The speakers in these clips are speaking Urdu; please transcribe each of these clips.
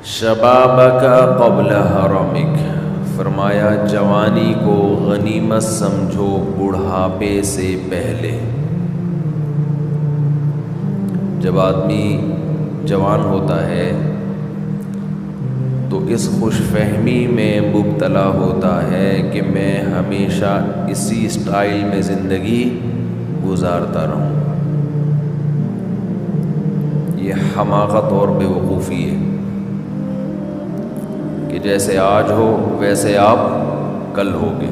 شبابک قبل حرمک، فرمایا جوانی کو غنیمت سمجھو بڑھاپے سے پہلے۔ جب آدمی جوان ہوتا ہے تو اس خوش فہمی میں مبتلا ہوتا ہے کہ میں ہمیشہ اسی اسٹائل میں زندگی گزارتا رہوں۔ یہ حماقت اور بیوقوفی ہے کہ جیسے آج ہو ویسے آپ کل ہوگے۔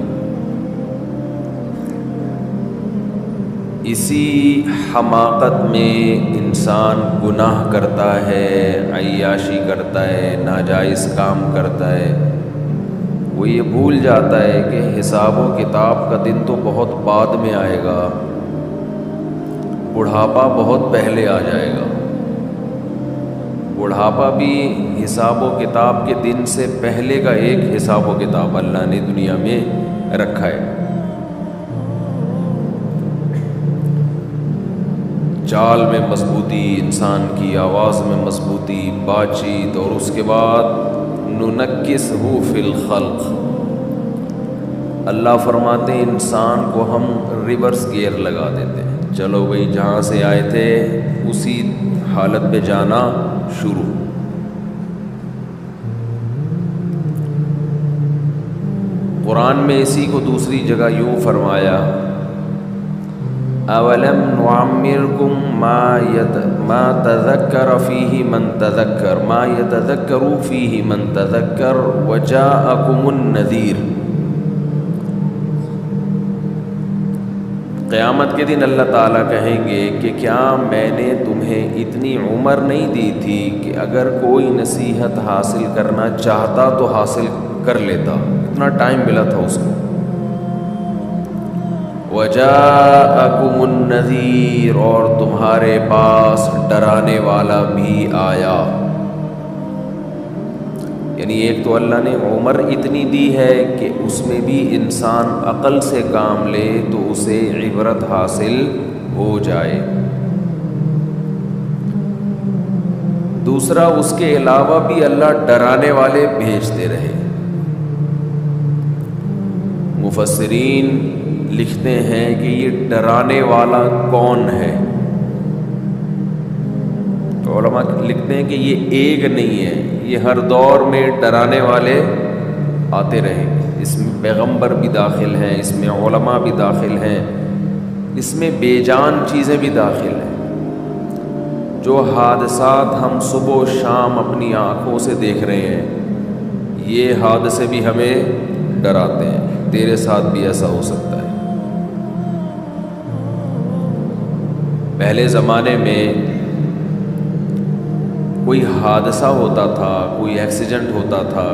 اسی حماقت میں انسان گناہ کرتا ہے، عیاشی کرتا ہے، ناجائز کام کرتا ہے۔ وہ یہ بھول جاتا ہے کہ حساب و کتاب کا دن تو بہت بعد میں آئے گا، بڑھاپا بہت پہلے آ جائے گا۔ بڑھاپا بھی حساب و کتاب کے دن سے پہلے کا ایک حساب و کتاب اللہ نے دنیا میں رکھا ہے۔ چال میں مضبوطی، انسان کی آواز میں مضبوطی، بات چیت، اور اس کے بعد ننکسہ فی الخلق، اللہ فرماتے ہیں انسان کو ہم ریورس گیئر لگا دیتے ہیں۔ چلو بھئی جہاں سے آئے تھے اسی حالت پہ جانا شروع۔ قرآن میں اسی کو دوسری جگہ یوں فرمایا، اولم نعمرکم ما تذکر فیہ من تذکر ما یتذکر فیہ من تذکر وجاءکم النذیر۔ قیامت کے دن اللہ تعالیٰ کہیں گے کہ کیا میں نے تمہیں اتنی عمر نہیں دی تھی کہ اگر کوئی نصیحت حاصل کرنا چاہتا تو حاصل کر لیتا، اتنا ٹائم ملا تھا اس کو۔ وَجَاءَكُمُ النَّذِيرُ، اور تمہارے پاس ڈرانے والا بھی آیا۔ یعنی ایک تو اللہ نے عمر اتنی دی ہے کہ اس میں بھی انسان عقل سے کام لے تو اسے عبرت حاصل ہو جائے۔ دوسرا، اس کے علاوہ بھی اللہ ڈرانے والے بھیجتے رہے۔ مفسرین لکھتے ہیں کہ یہ ڈرانے والا کون ہے؟ تو علماء لکھتے ہیں کہ یہ ایک نہیں ہے، یہ ہر دور میں ڈرانے والے آتے رہیں گے۔ اس میں پیغمبر بھی داخل ہیں، اس میں علماء بھی داخل ہیں، اس میں بے جان چیزیں بھی داخل ہیں۔ جو حادثات ہم صبح و شام اپنی آنکھوں سے دیکھ رہے ہیں، یہ حادثے بھی ہمیں ڈراتے ہیں، تیرے ساتھ بھی ایسا ہو سکتا ہے۔ پہلے زمانے میں کوئی حادثہ ہوتا تھا، کوئی ایکسیڈنٹ ہوتا تھا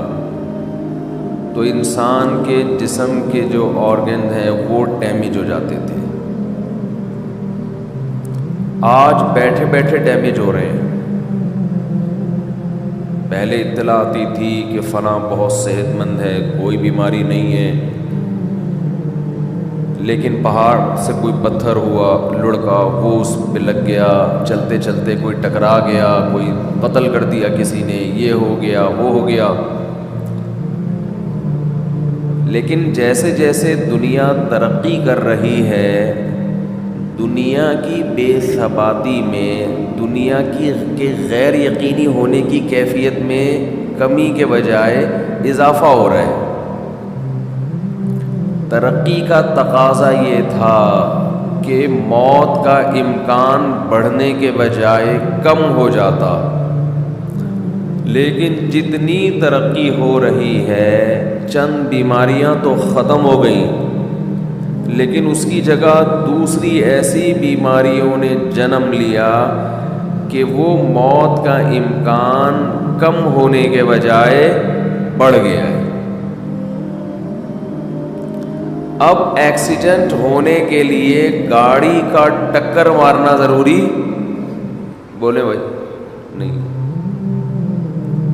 تو انسان کے جسم کے جو آرگن ہیں وہ ڈیمیج ہو جاتے تھے۔ آج بیٹھے بیٹھے ڈیمیج ہو رہے ہیں۔ پہلے اطلاع آتی تھی کہ فلاں بہت صحت مند ہے، کوئی بیماری نہیں ہے، لیکن پہاڑ سے کوئی پتھر ہوا، لڑکا، وہ اس پہ لگ گیا، چلتے چلتے کوئی ٹکرا گیا، کوئی قتل کر دیا کسی نے، یہ ہو گیا وہ ہو گیا۔ لیکن جیسے جیسے دنیا ترقی کر رہی ہے، دنیا کی بے ثباتی میں، دنیا کی غیر یقینی ہونے کی کیفیت میں کمی کے بجائے اضافہ ہو رہا ہے۔ ترقی کا تقاضا یہ تھا کہ موت کا امکان بڑھنے کے بجائے کم ہو جاتا، لیکن جتنی ترقی ہو رہی ہے چند بیماریاں تو ختم ہو گئیں، لیکن اس کی جگہ دوسری ایسی بیماریوں نے جنم لیا کہ وہ موت کا امکان کم ہونے کے بجائے بڑھ گیا ہے۔ اب ایکسیڈنٹ ہونے کے لیے گاڑی کا ٹکر مارنا ضروری بولے بھائی نہیں،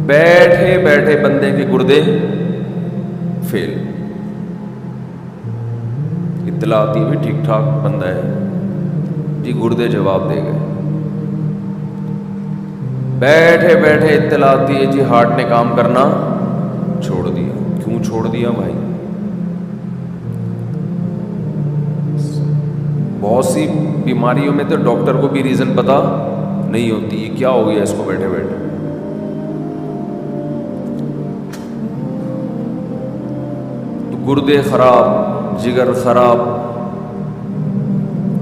بیٹھے بیٹھے بندے کے گردے فیل، اطلاع آتی بھی ٹھیک ٹھاک بندہ ہے جی، گردے جواب دے گئے۔ بیٹھے بیٹھے اطلاع آتی ہے جی ہارٹ نے کام کرنا چھوڑ دیا. کیوں چھوڑ دیا بھائی؟ بہت سی بیماریوں میں تو ڈاکٹر کو بھی ریزن پتا نہیں ہوتی ہے کیا ہو گیا اس کو بیٹھے بیٹھے. تو گردے خراب، جگر خراب،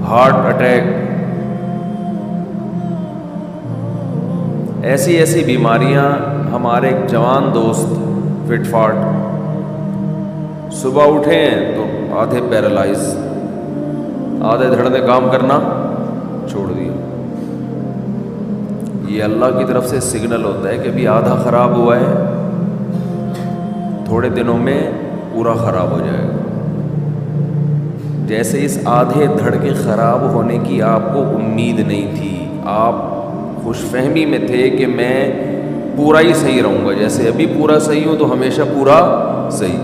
ہارٹ اٹیک، ایسی ایسی بیماریاں. ہمارے ایک جوان دوست فٹ فاٹ صبح اٹھے ہیں تو آدھے پیرالائز، آدھے دھڑ نے کام کرنا چھوڑ دیا. یہ اللہ کی طرف سے سگنل ہوتا ہے کہ ابھی آدھا خراب ہوا ہے، تھوڑے دنوں میں پورا خراب ہو جائے گا. جیسے اس آدھے دھڑ کے خراب ہونے کی آپ کو امید نہیں تھی، آپ خوش فہمی میں تھے کہ میں پورا ہی صحیح رہوں گا، جیسے ابھی پورا صحیح ہوں تو ہمیشہ پورا صحیح.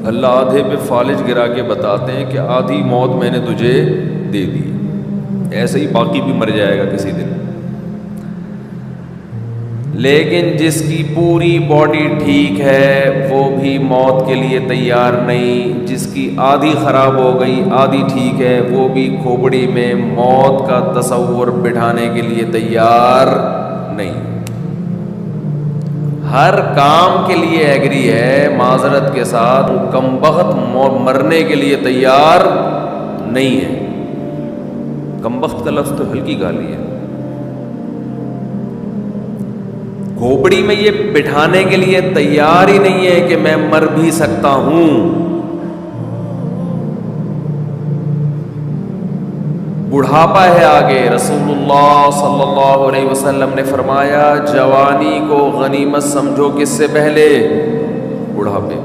اللہ آدھے پہ فالج گرا کے بتاتے ہیں کہ آدھی موت میں نے تجھے دے دی، ایسے ہی باقی بھی مر جائے گا کسی دن. لیکن جس کی پوری باڈی ٹھیک ہے وہ بھی موت کے لیے تیار نہیں. جس کی آدھی خراب ہو گئی، آدھی ٹھیک ہے، وہ بھی کھوپڑی میں موت کا تصور بٹھانے کے لیے تیار نہیں. ہر کام کے لیے ایگری ہے، معذرت کے ساتھ کمبخت مرنے کے لیے تیار نہیں ہے. کمبخت کا لفظ تو ہلکی گالی ہے. کھوپڑی میں یہ بٹھانے کے لیے تیار ہی نہیں ہے کہ میں مر بھی سکتا ہوں. بڑھاپا ہے آگے. رسول اللہ صلی اللہ علیہ وسلم نے فرمایا جوانی کو غنیمت سمجھو کس سے پہلے؟ بڑھاپے.